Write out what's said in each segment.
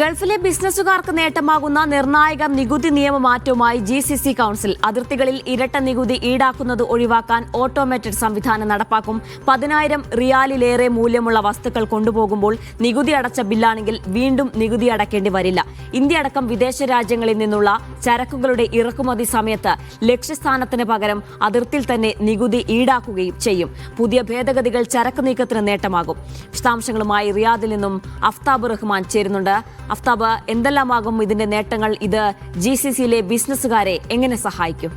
ഗൾഫിലെ ബിസിനസ്സുകാർക്ക് നേട്ടമാകുന്ന നിർണായക നികുതി നിയമമാറ്റവുമായി GCC കൌൺസിൽ. അതിർത്തികളിൽ ഇരട്ട നികുതി ഈടാക്കുന്നത് ഒഴിവാക്കാൻ ഓട്ടോമേറ്റഡ് സംവിധാനം നടപ്പാക്കും. 10,000 റിയാലിലേറെ മൂല്യമുള്ള വസ്തുക്കൾ കൊണ്ടുപോകുമ്പോൾ നികുതി അടച്ച ബില്ലാണെങ്കിൽ വീണ്ടും നികുതി അടയ്ക്കേണ്ടി വരില്ല. ഇന്ത്യ അടക്കം വിദേശ രാജ്യങ്ങളിൽ നിന്നുള്ള ചരക്കുകളുടെ ഇറക്കുമതി സമയത്ത് ലക്ഷ്യസ്ഥാനത്തിന് പകരം അതിർത്തിയിൽ തന്നെ നികുതി ഈടാക്കുകയും ചെയ്യും. പുതിയ ഭേദഗതികൾ ചരക്ക് നീക്കത്തിന് നേട്ടമാകും. വിശദാംശങ്ങളുമായി റിയാദിൽ നിന്നും അഫ്താബ് റഹ്മാൻ ചേരുന്നുണ്ട്. അഫ്താബ്, എന്തെല്ലാമാകും ഇതിന്റെ നേട്ടങ്ങൾ? ഇത് GCCയിലെ ബിസിനസ്സുകാരെ എങ്ങനെ സഹായിക്കും?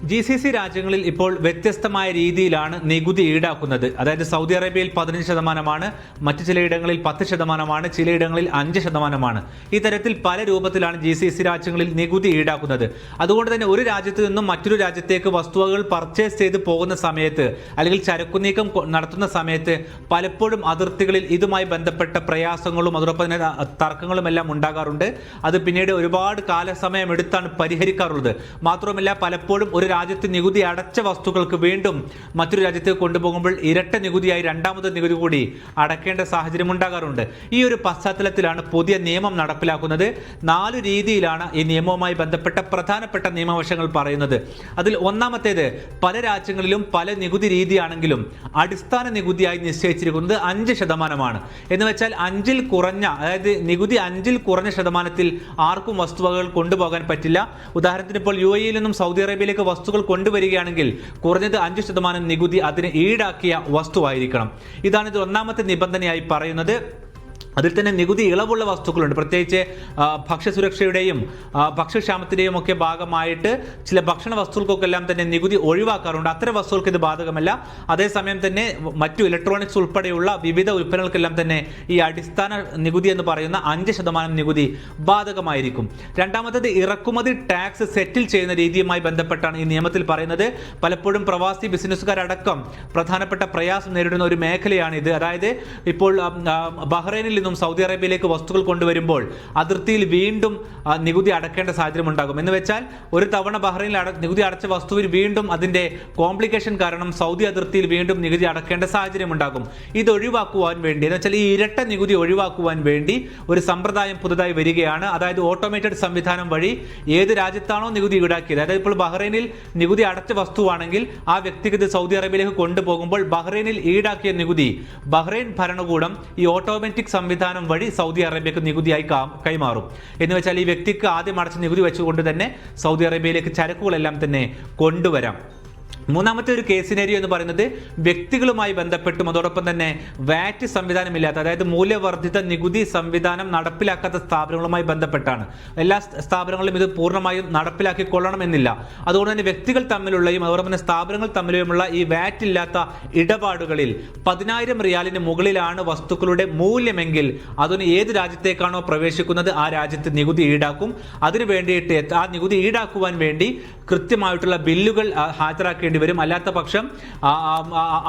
GCC രാജ്യങ്ങളിൽ ഇപ്പോൾ വ്യത്യസ്തമായ രീതിയിലാണ് നികുതി ഈടാക്കുന്നത്. അതായത് സൗദി അറേബ്യയിൽ 15%, മറ്റു ചിലയിടങ്ങളിൽ 10%, ചിലയിടങ്ങളിൽ 5%. ഈ തരത്തിൽ പല രൂപത്തിലാണ് GCC രാജ്യങ്ങളിൽ നികുതി ഈടാക്കുന്നത്. അതുകൊണ്ട് തന്നെ ഒരു രാജ്യത്ത് നിന്നും മറ്റൊരു രാജ്യത്തേക്ക് വസ്തുവകൾ പർച്ചേസ് ചെയ്ത് പോകുന്ന സമയത്ത് അല്ലെങ്കിൽ ചരക്കുനീക്കം നടത്തുന്ന സമയത്ത് പലപ്പോഴും അതിർത്തികളിൽ ഇതുമായി ബന്ധപ്പെട്ട പ്രയാസങ്ങളും അതോടൊപ്പം തന്നെ തർക്കങ്ങളും എല്ലാം ഉണ്ടാകാറുണ്ട്. അത് പിന്നീട് ഒരുപാട് കാലസമയം എടുത്താണ് പരിഹരിക്കാറുള്ളത്. മാത്രമല്ല പലപ്പോഴും ഒരു രാജ്യത്ത് നികുതി അടച്ച വസ്തുക്കൾക്ക് വീണ്ടും മറ്റൊരു രാജ്യത്തേക്ക് കൊണ്ടുപോകുമ്പോൾ ഇരട്ട നികുതിയായി രണ്ടാമത് നികുതി കൂടി അടക്കേണ്ട സാഹചര്യം ഉണ്ടാകാറുണ്ട്. ഈ ഒരു പശ്ചാത്തലത്തിലാണ് പുതിയ നിയമം നടപ്പിലാക്കുന്നത്. 4 രീതിയിലാണ് ഈ നിയമവുമായി ബന്ധപ്പെട്ട പ്രധാനപ്പെട്ട നിയമവശങ്ങൾ പറയുന്നത്. അതിൽ ഒന്നാമത്തേത്, പല രാജ്യങ്ങളിലും പല നികുതി രീതിയാണെങ്കിലും അടിസ്ഥാന നികുതിയായി നിശ്ചയിച്ചിരിക്കുന്നത് 5%. എന്ന് വെച്ചാൽ 5-ൽ കുറഞ്ഞ, അതായത് നികുതി 5-ൽ കുറഞ്ഞ ശതമാനത്തിൽ ആർക്കും വസ്തുവകൾ കൊണ്ടുപോകാൻ പറ്റില്ല. ഉദാഹരണത്തിന് ഇപ്പോൾ UAE-യിൽ നിന്നും സൗദി അറേബ്യയിലേക്ക് വസ്തുക്കൾ കൊണ്ടുവരികയാണെങ്കിൽ കുറഞ്ഞത് 5% നികുതി അതിന് ഈടാക്കിയ വസ്തുവായിരിക്കണം. ഇതാണ് ഇത് ഒന്നാമത്തെ നിബന്ധനയായി പറയുന്നത്. അതിൽ തന്നെ നികുതി ഇളവുള്ള വസ്തുക്കളുണ്ട്. പ്രത്യേകിച്ച് ഭക്ഷ്യസുരക്ഷയുടെയും ഭക്ഷ്യക്ഷാമത്തിൻ്റെയും ഒക്കെ ഭാഗമായിട്ട് ചില ഭക്ഷണ വസ്തുക്കൾക്കൊക്കെല്ലാം തന്നെ നികുതി ഒഴിവാക്കാറുണ്ട്. അത്തരം വസ്തുക്കൾക്ക് ഇത് ബാധകമല്ല. അതേസമയം തന്നെ മറ്റു ഇലക്ട്രോണിക്സ് ഉൾപ്പെടെയുള്ള വിവിധ ഉൽപ്പന്നങ്ങൾക്കെല്ലാം തന്നെ ഈ അടിസ്ഥാന നികുതി എന്ന് പറയുന്ന 5% നികുതി ബാധകമായിരിക്കും. രണ്ടാമത്തേത്, ഇറക്കുമതി ടാക്സ് സെറ്റിൽ ചെയ്യുന്ന രീതിയുമായി ബന്ധപ്പെട്ടാണ് ഈ നിയമത്തിൽ പറയുന്നത്. പലപ്പോഴും പ്രവാസി ബിസിനസ്സുകാരടക്കം പ്രധാനപ്പെട്ട പ്രയാസം നേരിടുന്ന ഒരു മേഖലയാണ് ഇത്. അതായത് ഇപ്പോൾ ബഹ്റൈനിൽ സൗദി അറേബ്യയിലേക്ക് വസ്തുക്കൾ കൊണ്ടുവരുമ്പോൾ അതിർത്തിയിൽ വീണ്ടും നികുതി അടക്കേണ്ട സാഹചര്യം ഉണ്ടാകും. എന്ന് വെച്ചാൽ ഒരു തവണ ബഹ്റൈനിൽ നികുതി അടച്ച വസ്തുവിൽ വീണ്ടും അതിന്റെ കോംപ്ലിക്കേഷൻ കാരണം സൗദി അതിർത്തിയിൽ വീണ്ടും നികുതി അടക്കേണ്ട സാഹചര്യം ഉണ്ടാകും. ഇത് ഒഴിവാക്കുവാൻ വേണ്ടി, എന്ന് വെച്ചാൽ ഈ ഇരട്ട നികുതി ഒഴിവാക്കുവാൻ വേണ്ടി ഒരു സമ്പ്രദായം പുതുതായി വരികയാണ്. അതായത് ഓട്ടോമേറ്റഡ് സംവിധാനം വഴി ഏത് രാജ്യത്താണോ നികുതി ഈടാക്കിയത്, അതായത് ഇപ്പോൾ ബഹ്റൈനിൽ നികുതി അടച്ച വസ്തുവാണെങ്കിൽ ആ വ്യക്തിക്ക് ഇത് സൗദി അറേബ്യയിലേക്ക് കൊണ്ടുപോകുമ്പോൾ ബഹ്റൈനിൽ ഈടാക്കിയ നികുതി ബഹ്റൈൻ ഭരണകൂടം ഈ ഓട്ടോമാറ്റിക് സംവിധാനം വഴി സൗദി അറേബ്യക്ക് നികുതിയായി കൈമാറും. എന്ന് വെച്ചാൽ ഈ വ്യക്തിക്ക് ആദ്യം അടച്ച നികുതി വെച്ചുകൊണ്ട് തന്നെ സൗദി അറേബ്യയിലേക്ക് ചരക്കുകളെല്ലാം തന്നെ കൊണ്ടുവരാം. മൂന്നാമത്തെ ഒരു കേസ് സിനാരിയോ എന്ന് പറയുന്നത് വ്യക്തികളുമായി ബന്ധപ്പെട്ടും അതോടൊപ്പം തന്നെ വാറ്റ് സംവിധാനമില്ലാത്ത, അതായത് മൂല്യവർദ്ധിത നികുതി സംവിധാനം നടപ്പിലാക്കാത്ത സ്ഥാപനങ്ങളുമായി ബന്ധപ്പെട്ടാണ്. എല്ലാ സ്ഥാപനങ്ങളും ഇത് പൂർണ്ണമായും നടപ്പിലാക്കിക്കൊള്ളണമെന്നില്ല. അതുകൊണ്ട് തന്നെ വ്യക്തികൾ തമ്മിലുള്ളയും അതോടൊപ്പം തന്നെ സ്ഥാപനങ്ങൾ തമ്മിലുമുള്ള ഈ വാറ്റ് ഇല്ലാത്ത ഇടപാടുകളിൽ 10,000 റിയാലിന് മുകളിലാണ് വസ്തുക്കളുടെ മൂല്യമെങ്കിൽ അതിന് ഏത് രാജ്യത്തേക്കാണോ പ്രവേശിക്കുന്നത് ആ രാജ്യത്ത് നികുതി ഈടാക്കും. അതിനു വേണ്ടിയിട്ട് ആ നികുതി ഈടാക്കുവാൻ വേണ്ടി കൃത്യമായിട്ടുള്ള ബില്ലുകൾ ഹാജരാക്കേണ്ടി വരും. അല്ലാത്ത പക്ഷം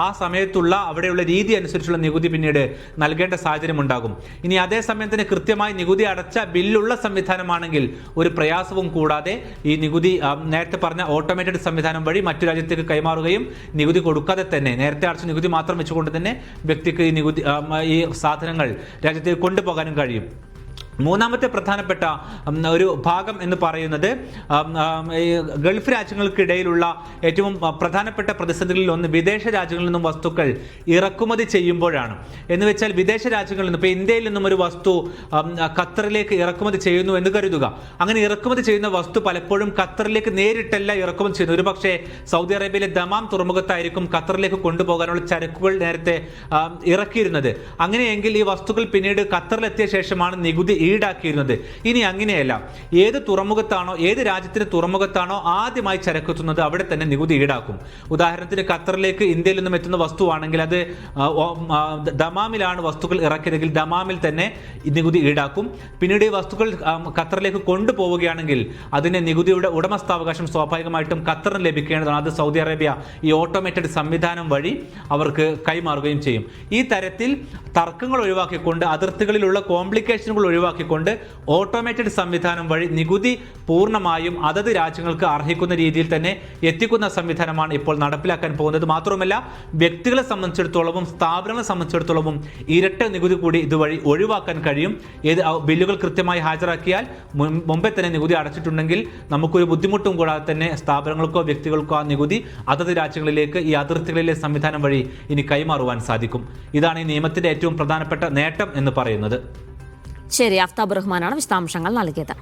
ആ സമയത്തുള്ള അവിടെയുള്ള രീതി അനുസരിച്ചുള്ള നികുതി പിന്നീട് നൽകേണ്ട സാഹചര്യം ഉണ്ടാകും. ഇനി അതേസമയം തന്നെ കൃത്യമായി നികുതി അടച്ച ബില്ലുള്ള സംവിധാനമാണെങ്കിൽ ഒരു പ്രയാസവും കൂടാതെ ഈ നികുതി നേരത്തെ പറഞ്ഞ ഓട്ടോമേറ്റഡ് സംവിധാനം വഴി മറ്റു രാജ്യത്തേക്ക് കൈമാറുകയും നികുതി കൊടുക്കാതെ തന്നെ നേരത്തെ അടച്ച നികുതി മാത്രം വെച്ചുകൊണ്ട് തന്നെ വ്യക്തിക്ക് ഈ സാധനങ്ങൾ രാജ്യത്തേക്ക് കൊണ്ടുപോകാനും കഴിയും. മൂന്നാമത്തെ പ്രധാനപ്പെട്ട ഒരു ഭാഗം എന്ന് പറയുന്നത് ഗൾഫ് രാജ്യങ്ങൾക്കിടയിലുള്ള ഏറ്റവും പ്രധാനപ്പെട്ട പ്രതിസന്ധികളിൽ ഒന്ന് വിദേശ രാജ്യങ്ങളിൽ നിന്നും വസ്തുക്കൾ ഇറക്കുമതി ചെയ്യുമ്പോഴാണ്. എന്ന് വെച്ചാൽ വിദേശ രാജ്യങ്ങളിൽ നിന്നും, ഇപ്പോൾ ഇന്ത്യയിൽ നിന്നും ഒരു വസ്തു ഖത്തറിലേക്ക് ഇറക്കുമതി ചെയ്യുന്നു എന്ന് കരുതുക. അങ്ങനെ ഇറക്കുമതി ചെയ്യുന്ന വസ്തു പലപ്പോഴും ഖത്തറിലേക്ക് നേരിട്ടല്ല ഇറക്കുമതി ചെയ്യുന്നത്. ഒരു പക്ഷേ സൗദി അറേബ്യയിലെ ദമാം തുറമുഖത്തായിരിക്കും ഖത്തറിലേക്ക് കൊണ്ടുപോകാനുള്ള ചരക്കുകൾ നേരത്തെ ഇറക്കിയിരുന്നത്. അങ്ങനെയെങ്കിൽ ഈ വസ്തുക്കൾ പിന്നീട് ഖത്തറിലെത്തിയ ശേഷമാണ് നികുതി ഈടാക്കിയിരുന്നത്. ഇനി അങ്ങനെയല്ല. ഏത് തുറമുഖത്താണോ, ഏത് രാജ്യത്തിന്റെ തുറമുഖത്താണോ ആദ്യമായി ചരക്കെത്തുന്നത് അവിടെ തന്നെ നികുതി ഈടാക്കും. ഉദാഹരണത്തിന് ഖത്തറിലേക്ക് ഇന്ത്യയിൽ നിന്നും എത്തുന്ന വസ്തുവാണെങ്കിൽ അത് ദമാമിലാണ് വസ്തുക്കൾ ഇറക്കിയതെങ്കിൽ ദമാമിൽ തന്നെ നികുതി ഈടാക്കും. പിന്നീട് ഈ വസ്തുക്കൾ ഖത്തറിലേക്ക് കൊണ്ടുപോവുകയാണെങ്കിൽ അതിന്റെ നികുതിയുടെ ഉടമസ്ഥാവകാശം സ്വാഭാവികമായിട്ടും ഖത്തറിന് ലഭിക്കേണ്ടതാണ്. അത് സൗദി അറേബ്യ ഈ ഓട്ടോമേറ്റഡ് സംവിധാനം വഴി അവർക്ക് കൈമാറുകയും ചെയ്യും. ഈ തരത്തിൽ തർക്കങ്ങൾ ഒഴിവാക്കിക്കൊണ്ട്, അതിർത്തികളിലുള്ള കോംപ്ലിക്കേഷനുകൾ ഒഴിവാക്കി ഒഴിവാക്കിക്കൊണ്ട് ഓട്ടോമേറ്റഡ് സംവിധാനം വഴി നികുതി പൂർണ്ണമായും അതത് രാജ്യങ്ങൾക്ക് അർഹിക്കുന്ന രീതിയിൽ തന്നെ എത്തിക്കുന്ന സംവിധാനമാണ് ഇപ്പോൾ നടപ്പിലാക്കാൻ പോകുന്നത്. മാത്രമല്ല, വ്യക്തികളെ സംബന്ധിച്ചിടത്തോളവും സ്ഥാപനങ്ങളെ സംബന്ധിച്ചിടത്തോളവും ഇരട്ട നികുതി കൂടി ഇതുവഴി ഒഴിവാക്കാൻ കഴിയും. ഏത് ബില്ലുകൾ കൃത്യമായി ഹാജരാക്കിയാൽ മുമ്പേ തന്നെ നികുതി അടച്ചിട്ടുണ്ടെങ്കിൽ നമുക്കൊരു ബുദ്ധിമുട്ടും കൂടാതെ തന്നെ സ്ഥാപനങ്ങൾക്കോ വ്യക്തികൾക്കോ ആ നികുതി അതത് രാജ്യങ്ങളിലേക്ക് ഈ അതിർത്തികളിലെ സംവിധാനം വഴി ഇനി കൈമാറുവാൻ സാധിക്കും. ഇതാണ് ഈ നിയമത്തിന്റെ ഏറ്റവും പ്രധാനപ്പെട്ട നേട്ടം എന്ന് പറയുന്നത്. ശരി, അഫ്താബ് റഹ്മാനാണ് വിശദാംശങ്ങൾ നൽകിയത്.